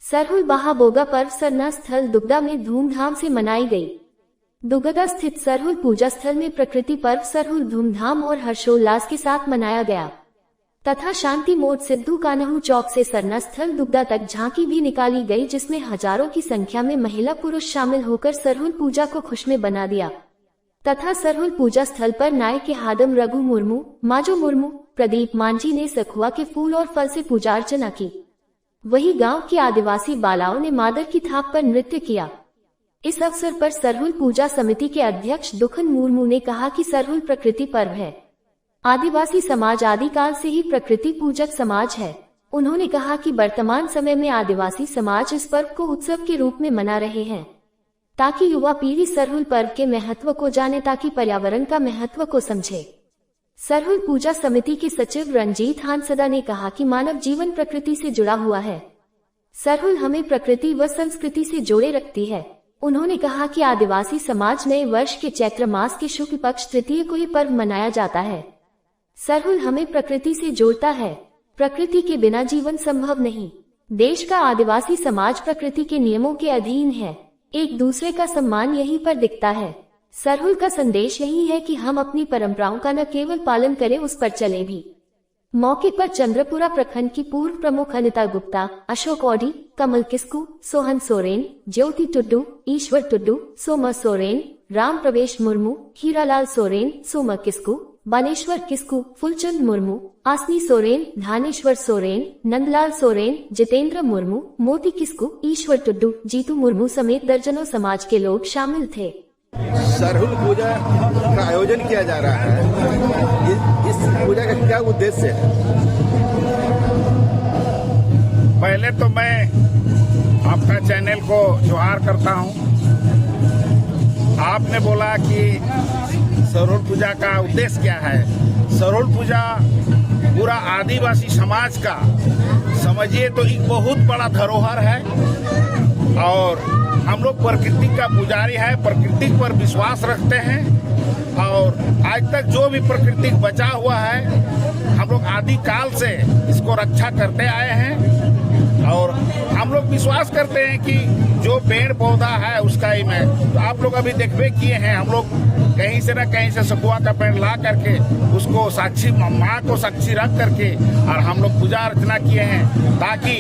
सरहुल बहाबोगा पर्व सरना स्थल दुगदा में धूमधाम से मनाई गई। दुगदा स्थित सरहुल पूजा स्थल में प्रकृति पर्व सरहुल धूमधाम और हर्षोल्लास के साथ मनाया गया तथा शांति मोड़ सिद्धू कान्हू चौक से सरना स्थल दुगदा तक झांकी भी निकाली गई, जिसमें हजारों की संख्या में महिला पुरुष शामिल होकर सरहुल पूजा को खुशमें बना दिया तथा सरहुल पूजा स्थल पर नायक के हादम रघु मुर्मू, माजो मुर्मू, प्रदीप मांझी ने सखुआ के फूल और फल से पूजा अर्चना की। वही गांव की आदिवासी बालाओं ने मादर की थाप पर नृत्य किया। इस अवसर पर सरहुल पूजा समिति के अध्यक्ष दुखन मुर्मू ने कहा कि सरहुल प्रकृति पर्व है। आदिवासी समाज आदिकाल से ही प्रकृति पूजक समाज है। उन्होंने कहा कि वर्तमान समय में आदिवासी समाज इस पर्व को उत्सव के रूप में मना रहे हैं ताकि युवा पीढ़ी सरहुल पर्व के महत्व को जाने, ताकि पर्यावरण का महत्व को समझे। सरहुल पूजा समिति के सचिव रंजीत हांसदा ने कहा कि मानव जीवन प्रकृति से जुड़ा हुआ है। सरहुल हमें प्रकृति व संस्कृति से जोड़े रखती है। उन्होंने कहा कि आदिवासी समाज नए वर्ष के चैत्र मास के शुक्ल पक्ष तृतीय को ये पर्व मनाया जाता है। सरहुल हमें प्रकृति से जोड़ता है। प्रकृति के बिना जीवन संभव नहीं। देश का आदिवासी समाज प्रकृति के नियमों के अधीन है। एक दूसरे का सम्मान यहीं पर दिखता है। सरहुल का संदेश यही है कि हम अपनी परंपराओं का न केवल पालन करें, उस पर चले भी। मौके पर चंद्रपुरा प्रखंड की पूर्व प्रमुख अनिता गुप्ता, अशोक ओडी, कमल किस्कू, सोहन सोरेन, ज्योति टुड्डू, ईश्वर टुड्डू, सोमा सोरेन, राम प्रवेश मुर्मू, हीरालाल सोरेन, सोमा किस्कू, बानेश्वर किस्कू, फुलचंद मुर्मू, आसनी सोरेन, धानेश्वर सोरेन, नंदलाल सोरेन, जितेंद्र मुर्मू, मोती किस्कू, ईश्वर टुड्डू, जीतू मुर्मू समेत दर्जनों समाज के लोग शामिल थे। सरहुल पूजा का आयोजन किया जा रहा है। इस पूजा का क्या उद्देश्य है? पहले तो मैं आपका चैनल को जोहार करता हूं। आपने बोला कि सरहुल पूजा का उद्देश्य क्या है। सरहुल पूजा पूरा आदिवासी समाज का समझिए तो एक बहुत बड़ा धरोहर है और हम लोग प्रकृति का पुजारी है, प्रकृति पर विश्वास रखते हैं और आज तक जो भी प्रकृति बचा हुआ है हम लोग आदिकाल से इसको रक्षा करते आए हैं और हम लोग विश्वास करते हैं कि जो पेड़ पौधा है उसका ही मैं तो आप लोग अभी देखबे किए हैं। हम लोग कहीं से न कहीं से सखुआ का पेड़ ला करके उसको साक्षी माँ को साक्षी रख करके और हम लोग पूजा अर्चना किए हैं ताकि